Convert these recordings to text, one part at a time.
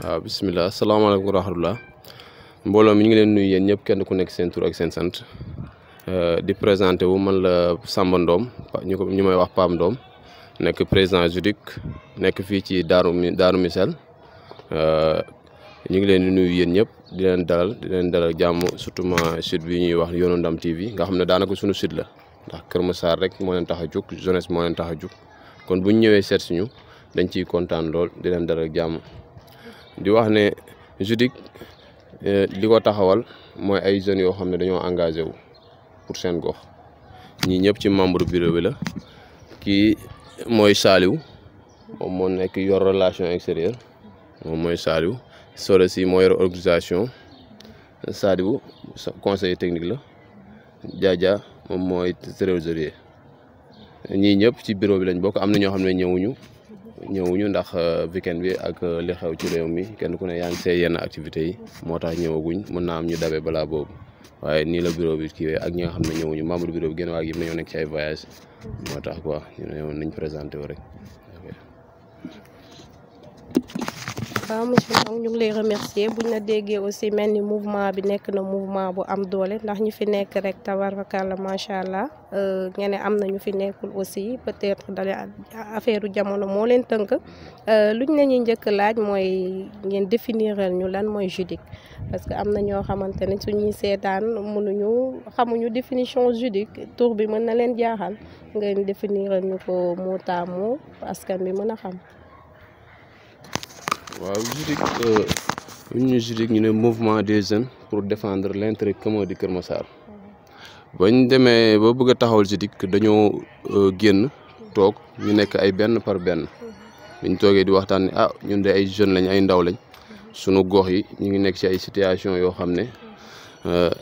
bismillah assalamualaikum warahmatullah mbooloo mi ñu ngi leen nuyu yéen ñëpp kenn ku nekk seen tur ak seen sant di présenté wu man la Samba Ndom ñu may wax Pam Ndom nekk président JUDIC nekk fii ci Darou Missel ñu ngi leen di nuyu yéen ñëpp di leen dalal jàmm surtout ma site bi ñuy wax Yoonu Ndam TV nga xam ne daanaka suñu site la ndax Kër Massar rek moo leen tax a jóg jeunesse moo leen tax a jóg kon bu ñu ñëwee seet si ñu dañ ciy kontaan lool di leen dalal jàmm di wax ne JUDIC li ko taxawal mooy ay jeunes yoo xam ne dañoo engagé wu pour seen gox ñii ñëpp ci membre bureau bi la kii mooy Saliou moom moo nekk yor relation extérieure moom mooy Saliou Solo si moo yor organisation Sadibou conseiller technique la Diadia moom mooy trésorier ñii ñëpp ci bureau bi lañ bokk am na ñoo xam ne ñëwuñu ndax weekend bi ak li xew ci réew mi kenn ku ne yaa ngi see yenn activités yi moo tax ñëwaguñ mën naa am ñu dabe balaa boobu waaye nii la bureau bi kiiwee ak ñi nga xam ne ñëwuñu membre bureau bi génn waa gi yëpp nañoo nekk ci ay voyage moo tax quoi ñu ne woon nañ présenté wu rek. waaw monsieur Ndong ñu ngi lay remercier buñ la déggee aussi mel ni mouvement bi nekk na mouvement bu am doole ndax ñu fi nekk rek tabarakalla macha allah ngeen am na ñu fi nekkul aussi peut-être dale affaire jamono moo leen tënk luñ la ñuy njëkk laaj mooy ngeen définiral ñu lan mooy JUDIC parce que am na ñoo xamante ne suñuy seetaan xamuñu définition JUDIC tur bi mën na leen jaaxal ngeen définiral ñu ko mot à mot askan bi mën a xam. waaw JUDIC ñu ne mouvement des jeunes pour défendre l'intérêt commun du Kër Massar bañ demee ba bëgg a taxawal JUDIC dañoo génn toog ñu nekk ay benn par benn ñu toogee di waxtaan ne ñun de ay jeunes lañ ay ndaw lañ sunu gox yi ñu ngi nekk ci ay situation yoo xam ne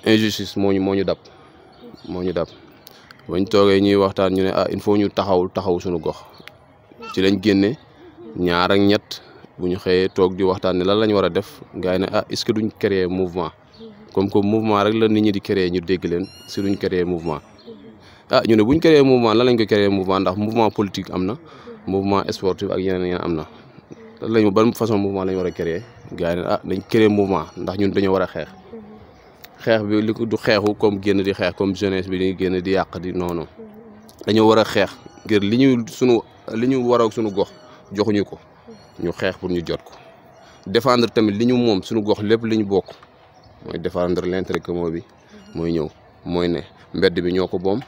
injustice moo ñu dab bañ toogee ñuy waxtaan ñu ne il faut ñu taxaw sunu gox ci lañ génne ñaar ak ñett. bu ñu xëyee toog di waxtaan ne lan lañ war a def gars yi ne est-ce que duñ créer mouvement comme que mouvement rek la nit ñi di créer ñu dégg leen si duñ créer mouvement ñu ne buñ créer mouvement lan lañ ko créer mouvement ndax mouvement politique am na mouvement sportif ak yeneen am na lan lañ ban façon mouvement lañ war a créer gars yi ne dañ créer mouvement ndax ñun dañoo war a xeex bi li ko du xeexu comme génn di xeex comme jeunesse bi di génn di yàq di noonu dañoo war a xeex ngir li ñu war a sunu gox joxuñu ko ñu xeex pour ñu jot ko défendre tamit li ñu moom suñu gox lépp li ñu bokk mooy défendre l'intérêt commun bi mooy ñëw mooy ne mbedd bi ñoo ko moom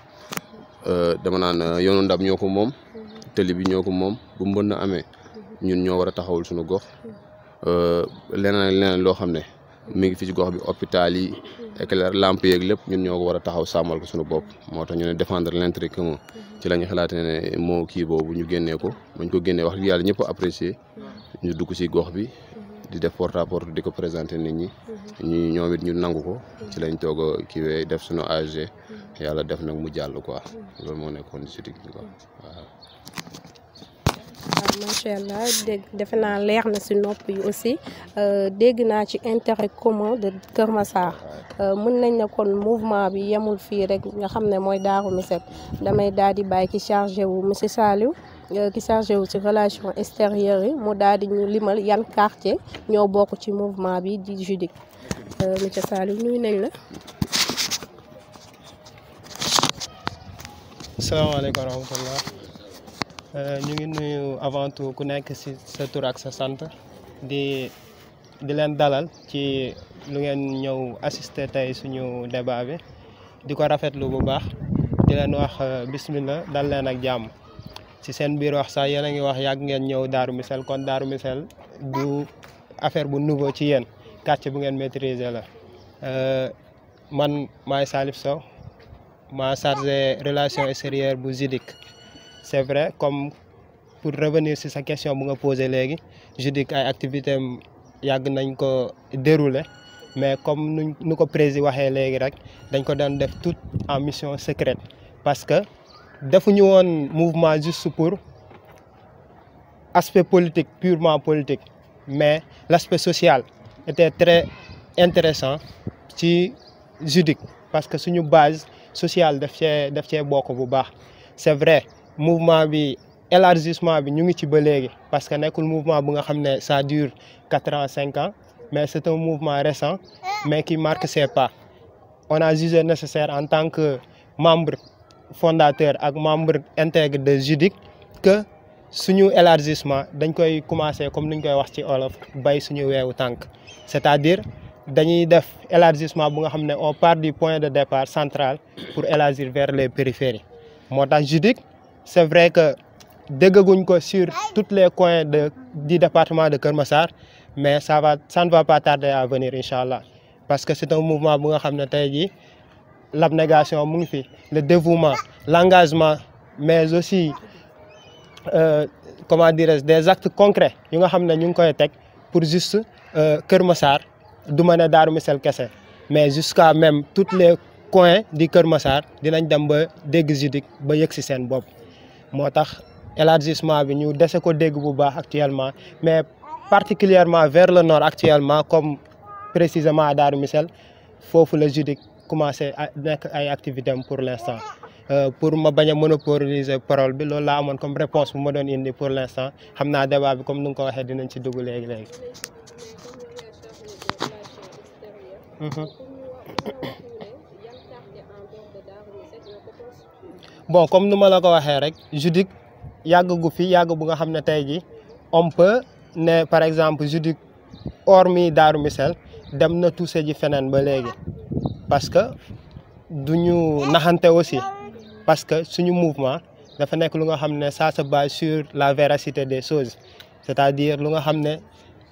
dama naan yoonu ndam ñoo ko moom tëli bi ñoo ko moom bu mbënn amee ñun ñoo war a taxawul suñu gox leneen loo xam ne mi ngi fi ci gox bi hôpital yi éclair lampe yeeg lépp ñun ñoo ko war a taxaw sàmmal ko suñu bopp moo tax ñu ne défendre l'intérêt commun ci la ñu xalaate ne moo kii boobu ñu génnee ko bañ ko génnee wax dëgg yàlla ñëpp apprécier ñu dugg ci gox bi di def porte à porte di ko présenter nit ñi ñoom it ñu nangu ko ci lañ toog a kiiwee def suñu AG yàlla def nag mu jàll quoi loolu moo nekkoon JUDIC bi quoi waaw. macha allah defe naa leer na ci nopp yi aussi dégg naa ci intérêt commun de Kër Massar mën nañ ne kon mouvement bi yemul fii rek nga xam ne mooy Darou Missel damay daal di bàyyi ki chargé wu monsieur Saliou ki chargé wu ci relation extérieure yi mu daal di ñu limal yan quartier ñoo bokk ci mouvement bi di JUDIC monsieur Saliou nuyu nañ la. asalaamaaleykum wa rahmatullah ñu ngi nuyu avant tout ku nekk ci sa tur ak sa sant di leen dalal ci lu ngeen ñëw assister tey suñu débat bi di ko rafetlu bu baax di leen wax bismillah dal leen ak jàmm ci seen biir wax sax yéen a ngi wax yàgg ngeen ñëw Darou Missel kon Darou Missel du affaire bu nouveau ci yéen quartier bu ngeen maîtriser la man maay Salif Sow maa chargé relation extérieure bu JUDIC c'est vrai comme pour revenir sur sa question bu nga posé léegi JUDIC ay activité am yàgg nañ ko dérouler mais comme nu ko président waxee léegi rek dañ ko doon def tout en mission secrète parce que defuñu woon mouvement juste pour aspect politique purement politique mais l'aspect social était très intéressant ci JUDIC parce que suñu base sociale daf cee bokk bu baax c'est vrai mouvement bi élargissement bi ñu ngi ci ba léegi parce que nekkul mouvement bu nga xam ne ça dure 4 ans 5 ans mais c'est un mouvement récent mais qui marque ses pas. On a jugé nécessaire en tant que membre fondateur ak membre intègre de JUDIC que suñu élargissement dañ koy commencer comme ni ñu koy wax ci olof bay suñu weewu tànk c'est-à-dire dañuy def élargissement bu nga xam ne on part du point de départ central pour élargir vers les périphéries moo tax JUDIC c'est vrai que déggaguñ ko sur tous les coins du département de Keur Massar mais ça ne va pas tarder à venir inchallah parce que c'est un mouvement bu nga xam ne tey jii l'abnégation mu ngi fi le dévouement l'engagement mais aussi comment dirais-je des actes concrets yu nga xam ne ñu ngi koy teg pour juste Keur Massar du ma ne Darou Missel kese mais jusqu'à même tous les coins du Keur Massar dinañ dem ba dégg JUDIC ba yëg si seen bopp moo tax élargissement bi ñu dese ko dégg bu baax actuellement mais particulièrement vers le nord actuellement comme précisément à Darou Missel foofu la JUDIC commencé à nekk ay activités am pour l'instant pour ma bañ a monopoliser parole bi loolu laa amoon comme réponse bu ma doon indi pour l'instant xam naa débat bi comme ni nga ko waxee dinañ ci dugg léegi. Bon comme nu ma la ko waxee rek JUDIC yàgg gu fi yàgg bu nga xam ne tey jii on peut ne par exemple JUDIC hormis Darou Missel dem na touché ji feneen ba léegi parce que duñu naxante aussi parce que suñu mouvement dafa nekk lu nga xam ne ça se base sur la véracité des choses c'est-à-dire lu nga xam ne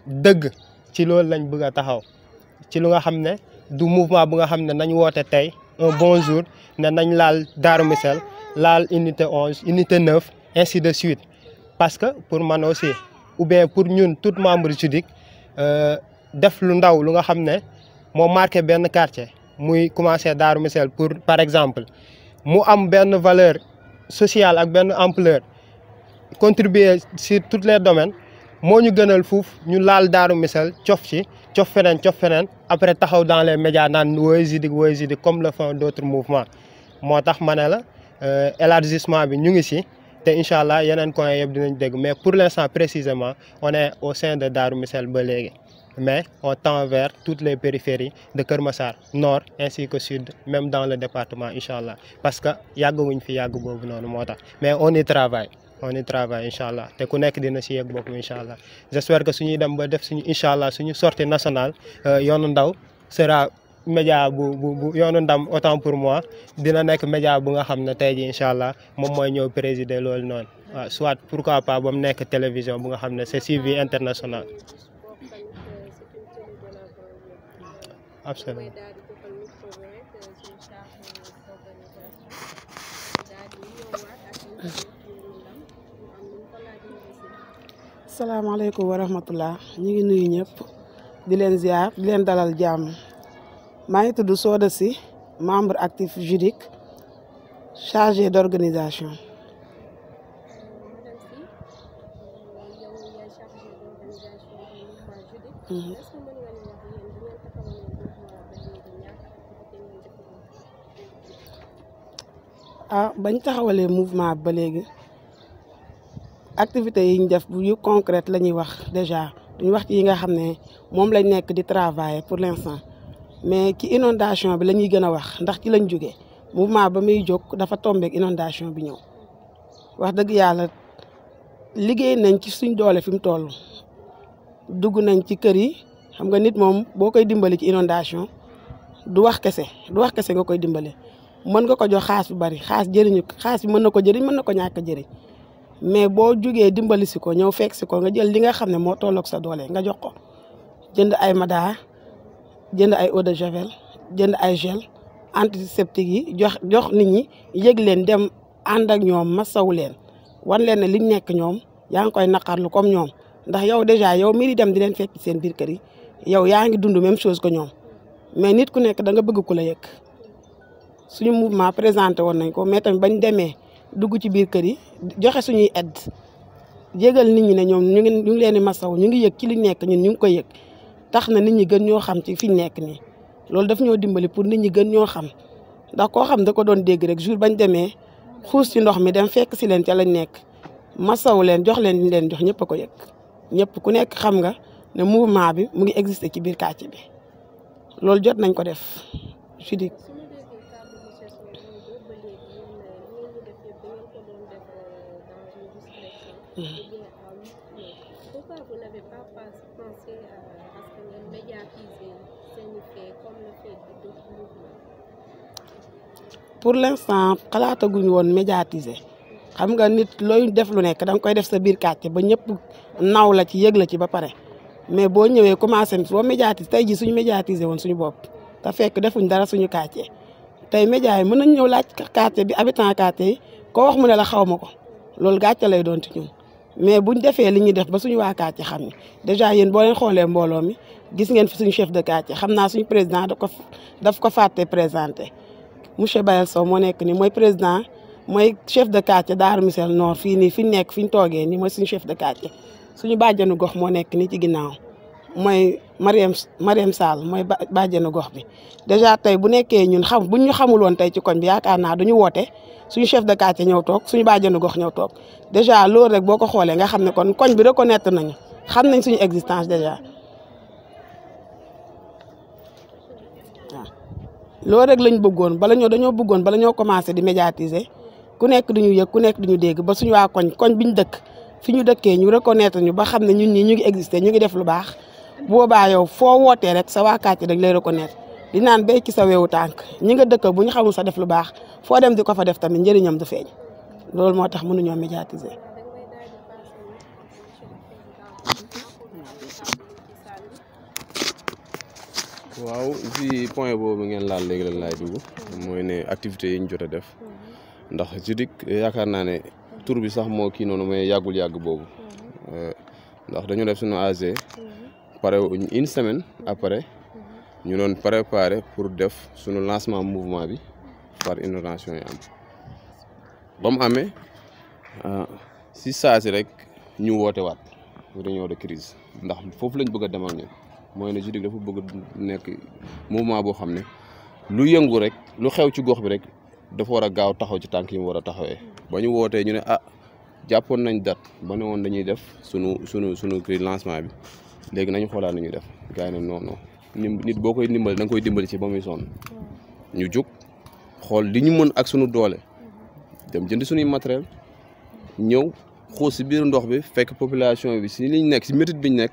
dëgg ci loolu lañ bëgg a taxaw ci lu nga xam ne du mouvement bu nga xam ne nañ woote tey un bon jour ne nañ laal Darou Missel laal unité 11 unité 9 ainsi de suite parce que pour man aussi ou bien pour ñun tout membre JUDIC def lu ndaw lu nga xam ne moo marqué benn quartier muy commencer Darou Missel pour par exemple mu am benn valeur sociale ak benn ampleur contribuer sur tous les domaines moo ñu gënal fuuf ñu laal Darou Missel cof feneen après taxaw dans les médias naan woy JUDIC comme le font d'autres mouvements moo tax ma ne la élargissement bi ñu ngi ci te incha allah yeneen coins yëpp dinañ dégg mais pour l'instant précisément on est au sein de Darou Missel ba léegi mais on tend vers toutes les périphéries de Keur Massar nord ainsi que sud même dans le département incha allah parce que yàgguñ fi yàgg boobu noonu moo tax mais on y travaille incha allah te ku nekk dina ci yegg boppam incha allah j'espère que suñuy dem ba def suñu incha allah suñu sortie nationale yoonu ndaw sera média bu yoonu ndam autant pour moi dina nekk média bu nga xam ne tey jii incha allah moom mooy ñëw présider loolu noonu waaw soit pourquoi pas ba mu nekk télévision bu nga xam ne c'est suivi international. Absolument. salaamaaleykum wa rahmatullah ñu ngi nuyu ñëpp di leen ziar di leen dalal jàmm maa ngi tudd Soda Sy membre actif JUDIC chargé d'organisation. Bañ taxawalee mouvement ba léegi activités yi ñu def yu concrète la ñuy wax déjà duñu wax ci yi nga xam ne moom lañ nekk di travailler pour l'instant mais ci inondation bi la ñuy gën a wax ndax ci lañ jógee mouvement ba muy jóg dafa tombeek inondation bi ñëw wax dëgg yàlla liggéey nañ ci suñ doole fi mu toll dugg nañ ci kër yi xam nga nit moom boo koy dimbali ci inondation du wax kese nga koy dimbali mën nga ko jox xaas bu bari xaas bi mën na ko jëriñ mën na ko ñàkk jëriñ mais boo jugee dimbali si ko ñëw fekk si ko nga jël li nga xam ne moo tolloog sa doole nga jox ko jënd ay madaar jënd ay eau de javel jënd ay gel antiseptique yi jox nit ñi yëg leen dem ànd ak ñoom masawu leen wan leen ne liñ nekk ñoom yaa ngi koy naqarlu comme ñoom ndax yow déjà yow mii di dem di leen fekk seen biir kër yi yow yaa ngi dund même chose que ñoom mais nit ku nekk da nga bëgg ku la yëg suñu mouvement présenté woon nañ ko mais tamit bañ demee dugg ci biir kër yi joxe suñuy aide jégal nit ñi ne ñoom ñu ngi leen di masaw ñu ngi yëg ci li nekk ñun ñu ngi koy yëg tax na nit ñi gën ñoo xam ci fi ñu nekk nii loolu daf ñoo dimbali pour nit ñi gën ñoo xam ndax koo xam da ko doon dégg rek jour bañ demee xuus ci ndox mi dem fekk si leen ca lañ nekk masawu leen jox leen leen jox ñëpp a ko yëg ñëpp ku nekk xam nga ne mouvement bi mu ngi existé ci biir quartier bi loolu jot nañ ko def Judic. Pour l'instant xalaataguñ woon médiatiser xam nga nit looy def lu nekk danga koy def sa biir quartier ba ñëpp naw la ci yëg la ci ba pare mais boo ñëwee commencé boo médiatiser tey jii suñu médiatiser woon suñu bopp te fekk defuñ dara suñu quartier tey média yi mën nañ ñëw laaj quartier bi habitant quartier yi koo wax mu ne la xaw ma ko loolu gàcce lay doon ci ñun mais buñ defee li ñuy def ba suñu waa quartier xam ni déjà yéen boo leen xoolee mbooloo mi gis ngeen fi suñu chef de quartier xam naa suñu président daf ko fàtte présenté monsieur Bayel Sow moo nekk nii mooy président mooy chef de quartier Darou Missel Nord fii nii fi ñu nekk fi ñu toogee nii mooy suñu chef de quartier suñu bàjjenu gox moo nekk nii ci ginnaaw mooy Mariam Sall mooy bàjjenu gox bi déjà tey bu nekkee ñun buñ ñu xamul woon tey ci koñ bi yaakaar naa duñu woote suñu chef de quartier ñëw toog suñu bàjjenu gox ñëw toog déjà loolu rek boo ko xoolee nga xam ne kon koñ bi reconnaître nañu xam nañ suñu existence déjà waaw loolu rek lañ bëggoon dañoo bëggoon bala ñoo commencé di médiatiser ku nekk duñu yëg ku nekk duñu dégg ba suñu waa koñ biñu dëkk fi ñu dëkkee ñu reconnaître ñu ba xam ne ñun ñii ñu ngi exister ñu ngi def lu baax boobaa yow foo wootee rek sa waa quartier rek lay reconnaître di naan béy ci sa wewu tànk ñi nga dëkk bu ñu xamul sa def lu baax foo dem di ko fa def tamit njëriñam du feeñ loolu moo tax mënuñoo médiatiser. waaw si point boobu ngeen laal léegi lan laay dugg mooy ne activités yi ñu jot a def ndax Judic yaakaar naa ne tur bi sax moo kii noonu mais yàgg boobu ndax dañoo def suñu AG pare une semaine après ñu doon préparer pour def suñu lancement mouvement bi par inondation yi am ba mu amee si saa si rek ñu woote waat réunion de crise ndax foofu lañ bëgg a demal ñun mooy ne Judic dafa bëgg nekk mouvement boo xam ne lu yëngu rek lu xew ci gox bi rek dafa war a gaaw taxaw ci tànk yi mu war a taxawee ba ñu wootee ñu ne jàppoon nañ date ba ne woon dañuy def sunu kii lancement bi léegi nañu xoolaat nañuy def gars yi ne non nit boo koy dimbali da nga koy dimbali ci ba muy sonn ñu jóg xool li ñu mën ak sunu doole dem jënd suñuy matériel ñëw xuus si biir ndox bi fekk population bi si liñ nekk si métit biñ nekk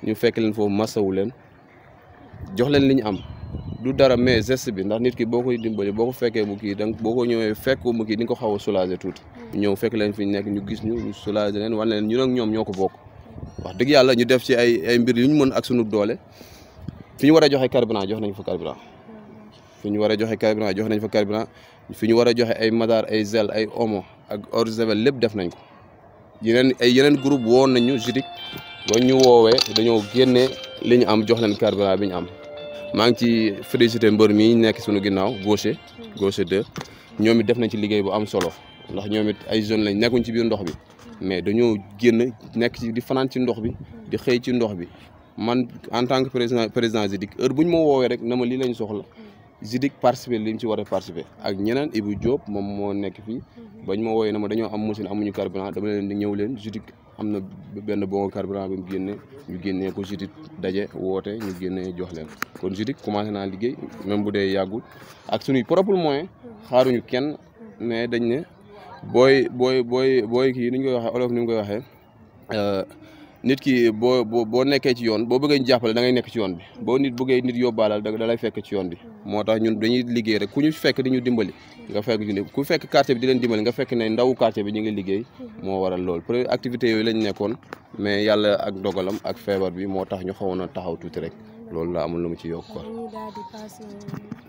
ñu fekk leen foofu masawu leen jox leen li ñu am du dara mais geste bi ndax nit ki boo koy dimbali boo ko fekkee mu kii donc boo ko ñëwee fekk mu kii di nga ko xaw a soulager tuuti ñëw fekk leen fi ñu nekk ñu gis ñu soulager leen wan leen ñun ak ñoom ñoo ko bokk wax dëgg yàlla ñu def ci ay mbir yu ñu mën ak sunu doole fi ñu war a joxe carburant jox nañ fa carburant fi ñu war a joxe carburant jox nañ fa carburant fi ñu war a joxe ay madar ay zel ay omo ak eau de javel lépp def nañ ko yeneen groupe woon nañu Judic ba ñu woowee dañoo génnee li ñu am jox leen carburant bi ñu am maa ngi ci félicité mbër mi nekk suñu ginnaaw gaucher 2 ñoom it def nañ ci liggéey bu am solo ndax ñoom it ay jeunes lañ nekkuñ ci biir ndox bi mais dañoo génn nekk ci di fanaan ci ndox bi di xëy ci ndox bi man en tant que président Judic heure bu ñu ma woowee rek na ma lii lañ soxla Judic participer li ñu ci war a participer ak ñeneen Ibou Diop moom moo nekk fii bañ ma woowee na ma dañoo am machine amuñu carburant dama leen di ñëw leen Judic am na benn bon carburant bi mu génne ñu génnee ko Judic daje woote ñu génnee jox leen kon Judic commencé naa liggéey même bu dee yàggul ak suñuy propre moyen xaaruñu kenn mais dañ ne booy kii ni ñu koy waxee olof ni mu koy waxee nit ki boo nekkee ci yoon boo bëggee jàppale da ngay nekk ci yoon bi boo nit bëggee nit yóbbaalal da lay fekk ci yoon bi moo tax ñun dañuy liggéey rek ku ñu fekk di ñu dimbali nga fekk ku fekk quartier bi di leen dimbali nga fekk ne ndawu quartier bi ñu ngi liggéey moo waral lool première activité yooyu lañ nekkoon mais yàlla ak dogalam ak feebar bi moo tax ñu xawoon a taxaw tuuti rek loolu la amul lu mu ci yokk quoi. dañuy daal di passé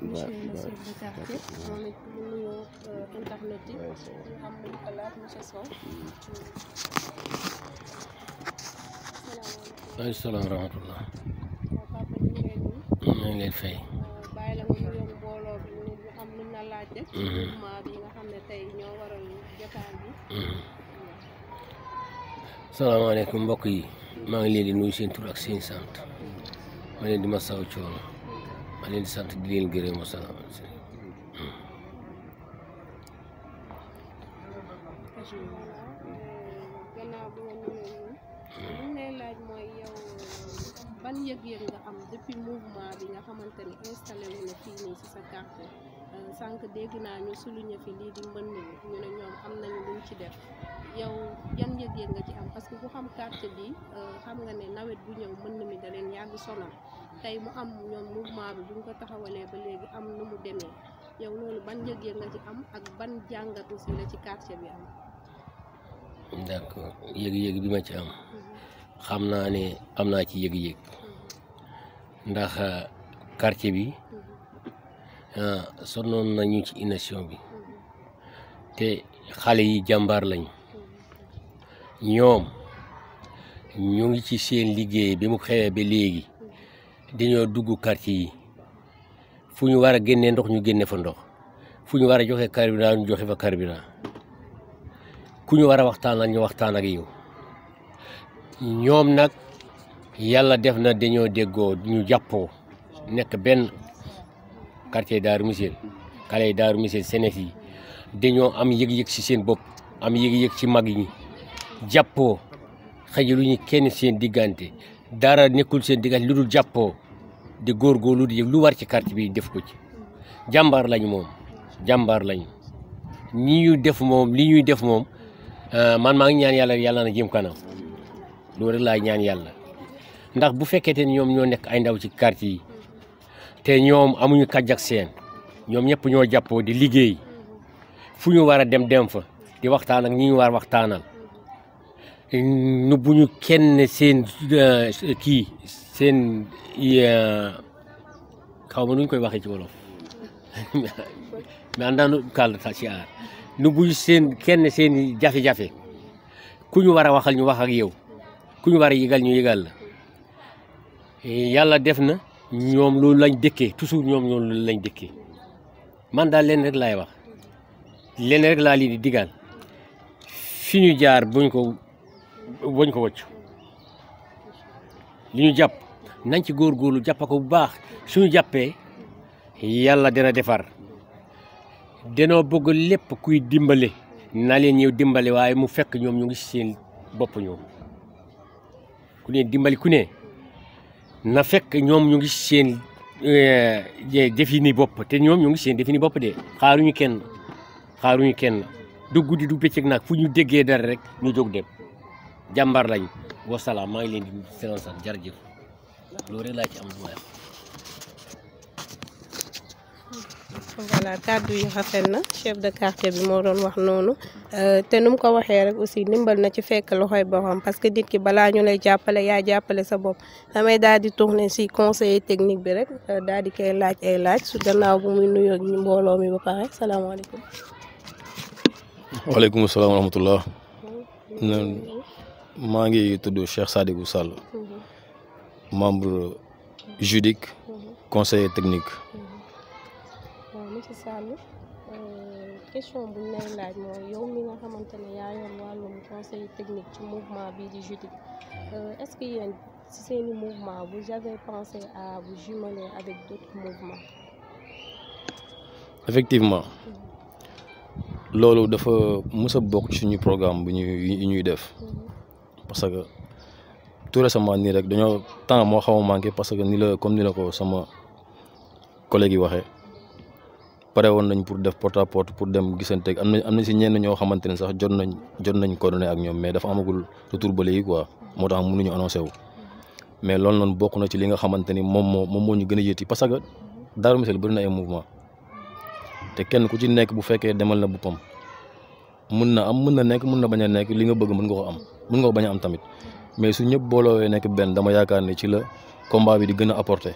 monsieur le chef de quartier moom it mu nuyoo internet yi ñu am lu ko laaj monsieur Sow. waaleykum salaam wa rahmatulah. papa ñu ngi leen ñu ngi leen fay. bàyyi la nga nuyoo mbooloo bi ñu am luñ la laajte. mouvement bi nga xam ne tey ñoo waral jotaay bi. salaamaaleykum mbokk yi maa ngi leen di nuyu seen tur ak seen sant ma leen di masawu coono ma leen di sant di leen gërëm wa salaam. ginnaaw bi nga nuyoo ñun li ñu lay laaj mooy yow ban yëg-yëg nga am depuis mouvement bi nga xamante ni installé wu na fii nii ci sa quartier sànq dégg naa ñu souligné fi lii di mbënn mi ñu ne ñoom am nañu luñ ci def yow yan yëg-yëg nga ci am parce que ku xam quartier bi xam nga ne nawet bu ñëw mbënn mi da leen yàgg sonal tey mu am ñoom mouvement bi buñ ko taxawalee ba léegi am nu mu demee yow loolu ban yëg-yëg nga ci am ak ban jàngat aussi la ci quartier bi am. d'accord yëg-yëg bi ma ci am xam naa ne am naa ci yëg-yëg ndax quartier bi sonnoon nañu ci inondation bi te xale yi jàmbaar lañu ñoom ñu ngi ci seen liggéey bi mu xewee ba léegi dañoo dugg quartier yi fu ñu war a génnee ndox ñu génne fa ndox fu ñu war a joxe carburant ñu joxe fa carburant ku ñu war a waxtaan ak ñu waxtaan ak yow ñoom nag yàlla def na dañoo déggoo ñu jàppoo nekk benn quartier Darou Missirah xale yi Darou Missirah Sénégal yi dañoo am yëg-yëg ci seen bopp am yëg-yëg ci mag ñi jàppoo xajalu ñu kenn seen diggante dara nekkul seen diggante lu dul jàppoo di góorgóorlu di lu war ci quartier bi def ko ci jàmbaar lañu moom jàmbaar lañu li ñuy def moom man maa ngi ñaan yàlla yàlla na jëm kanam loolu rek laay ñaan yàlla ndax bu fekkee ne ñoom ñoo nekk ay ndaw ci quartier yi te ñoom amuñu kàjj ak seen ñoom ñëpp ñoo jàppoo di liggéey fu ñu war a dem fa di waxtaan ak ñi ñu war waxtaanal nu bu ñu kenn seen seen xaw ma nu ñu koy waxee ci wolof mais andaanu kàll ta ci aar nu bu seen kenn seen jafe-jafe ku ñu war a waxal ñu wax ak yow ku ñu war a yëgal ñu yëgal la yàlla def na ñoom loolu lañ dëkkee toujours ñoom loolu lañ dëkkee man daal leen rek laay wax leen rek laa lii di digal fi ñu jaar buñ ko wëcc li ñu jàpp nañ ci góorgóorlu jàpp ko bu baax suñu jàppee yàlla dina defar danoo bëgg lépp kuy dimbale na leen ñëw dimbale waaye mu fekk ñoom ñu ngi seen bopp ñoom ku ne dimbali ku ne na fekk ñoom ñu ngi seen defini bopp te ñoom ñu ngi seen defini bopp de xaaruñu kenn du guddi du bëccëg nag fu ñu déggee dara rek ñu jóg dem jàmbaar lañ wasalaam maa ngi leen di sant jërëjëf loolu rek laa ci am lu may voilà kàddu yi rafet na chef de quartier bi moo doon wax noonu te nu mu ko waxee rek aussi ndimbal na ci fekk loxoy borom parce que nit ki balaa ñu lay jàppale yaa jàppale sa bopp damay daal di tourner si conseiller technique bi rek daal di koy laaj ay laaj su gannaaw bu muy nuyoo mbooloo mi ba pare salaamaaleykum. waaleykum salaam wa rahmatullah. maa ngi tudd Cheikh Sadibou Sall membre JUDIC conseiller technique. monsieur Sall question bu ñu lay laaj mooy yow mi nga xamante ne yaa yor wàllum conseil technique ci mouvement bii di JUDIC est-ce que yéen ci seeni mouvement vous avez pensé à vous jumeler avec d'autres mouvements? effectivement loolu dafa mës a bokk ci suñu programme bu ñuy def parce que tout récemment nii rek dañoo temps moo xaw a manqué parce que ni la ko sama collègue yi waxee pare woon nañ pour def porte à porte pour dem gisanteeg am na si ñenn ñoo xamante ne sax jot nañ coordonné ak ñoom mais dafa amagul retour ba léegi quoi moo tax mënuñu annoncé wu mais loolu noonu bokk na ci li nga xamante ni moom moo ñu gën a yëti parce que Darou Missirah bëri na ay mouvement te kenn ku ci nekk bu fekkee demal na boppam mun na nekk mun na bañ a nekk li nga bëgg mën nga ko am mën nga ko bañ a am tamit mais su ñëpp booloowee nekk benn dama yaakaar ne ci la combat bi di gën a apporter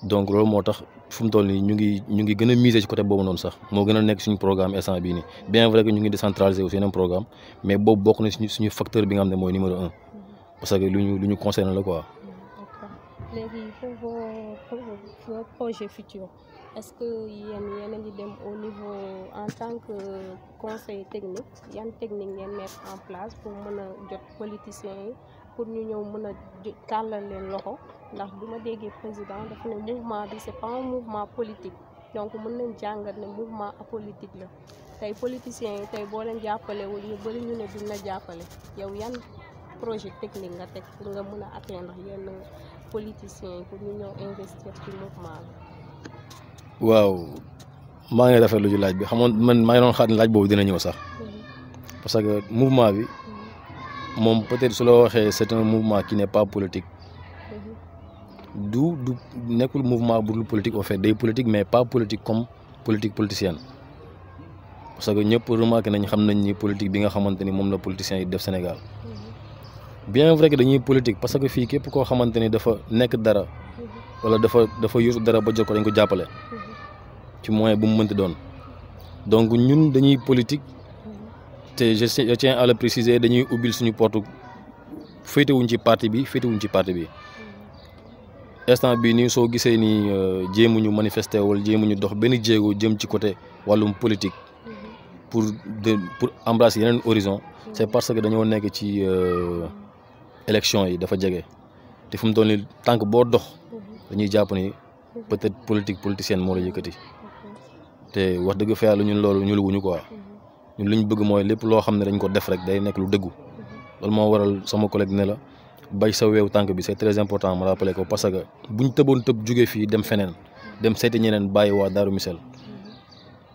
donc loolu moo tax fu mu toll nii ñu ngi gën a miser ci côté boobu noonu sax moo gën a nekk suñu programme instant bii nii bien vrai que ñu ngi décentraliser aussi yeneen programme mais boobu bokk na suñu facteur bi nga xam ne mooy numéro 1 parce que lu ñu concerne la quoi. léegi pour vos projets futurs est-ce que yéen a ngi dem au niveau en tant que conseil technique yan technique ngeen mettre en place pour mën a jot politiciens yi pour ñu ñëw mën a tàllal leen loxo ndax bi ma déggee président dafa ne mouvement bi c'est pas un mouvement politique donc mën nañ jàngat ne mouvement apolitique la tey politiciens yi tey boo leen jàppalewul ñu bëri ñu ne duñ la jàppale yow yan projet technique nga teg pour nga mën a atteindre yenn politiciens yi pour ñu ñëw investir ci mouvement bi. waaw maa ngi rafetlu ci laaj bi xamoon man maa ngi doon xaar ne laaj boobu dina ñëw sax parce que mouvement bi moom peut-être su la waxee c'est un mouvement qui n'est pas politique du nekkul mouvement bu dul politique au fait day politique mais pas politique comme politique politicienne parce que ñëpp remarqué nañ xam nañ ni politique bi nga xamante ni moom la politiciens yi def Sénégal bien vrai que dañuy politique parce que fii képp koo xamante ni dafa nekk dara wala dafa yóotu dara ba jot ko dañ ko jàppale ci moyen bu mu mënti doon donc ñun dañuy politique te je tiens à le préciser dañuy ubbil suñu porte féetewuñ ci parti bi instant bii nii soo gisee ni jéemuñu manifester wala jéemuñu dox benn jéego jëm ci côté wàllum politique pour embrasser yeneen horizon c'est parce que dañoo nekk ci élection yi dafa jege te fu mu toll nii tànk boo dox dañuy jàpp ni peut-être politicienne moo la yëkkati te wax dëgg fa yàlla ñun loolu ñu luwuñu quoi ñun li ñu bëgg mooy lépp loo xam ne dañ ko def rek day nekk lu dëggu loolu moo waral sama collègue ne la bay sa weewu tànk bi c'est très important ma rappelé ko parce que buñ tëboon tëb jóge fii dem feneen dem seeti ñeneen bàyyi waa Darou Missel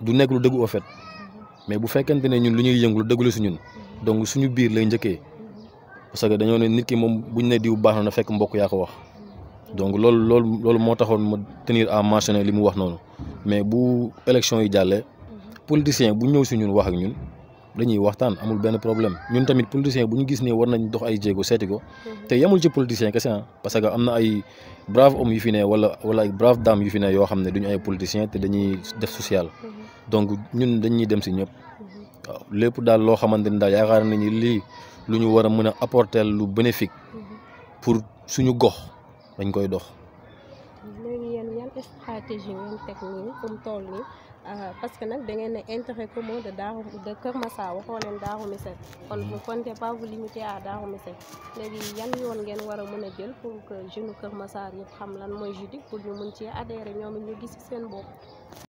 du nekk lu dëggu au fait mais bu fekkente ne ñun lu ñuy yëngu lu dëggu la si ñun donc suñu biir lay njëkkee parce que dañoo ne nit ki moom buñ ne diw baax na fekk mbokk yaa ko wax donc loolu moo taxoon ma tenir à mentionner li mu wax noonu mais bu élection yi jàllee politicien bu ñëw si ñun wax ak ñun dañuy waxtaan amul benn problème ñun tamit politicien bu ñu gis ne war nañ dox ay jéego seeti ko te yemul ci politicien kese parce que am na ay brave hommes yu fi ne wala ay brave dames yu fi ne yoo xam ne duñu ay politicien te dañuy def social donc ñun dañuy dem si ñëpp waaw lépp daal loo xamante ni daal yaakaar nañu lii lu ñu war a mën a apporter lu bénéfique pour suñu gox dañ koy dox. léegi yéen yan stratégie ngeen teg nii fu mu toll nii parce que nag da ngeen ne intérêt commun de Kër Massar waxoo leen Darou Missel kon vous comptez pas vous limiter à Darou Missel léegi yan yoon ngeen war a mën a jël pour que jeune Kër Massar yëpp xam lan mooy JDIC pour ñu mën ci adhérer ñoom it ñu gis seen bopp.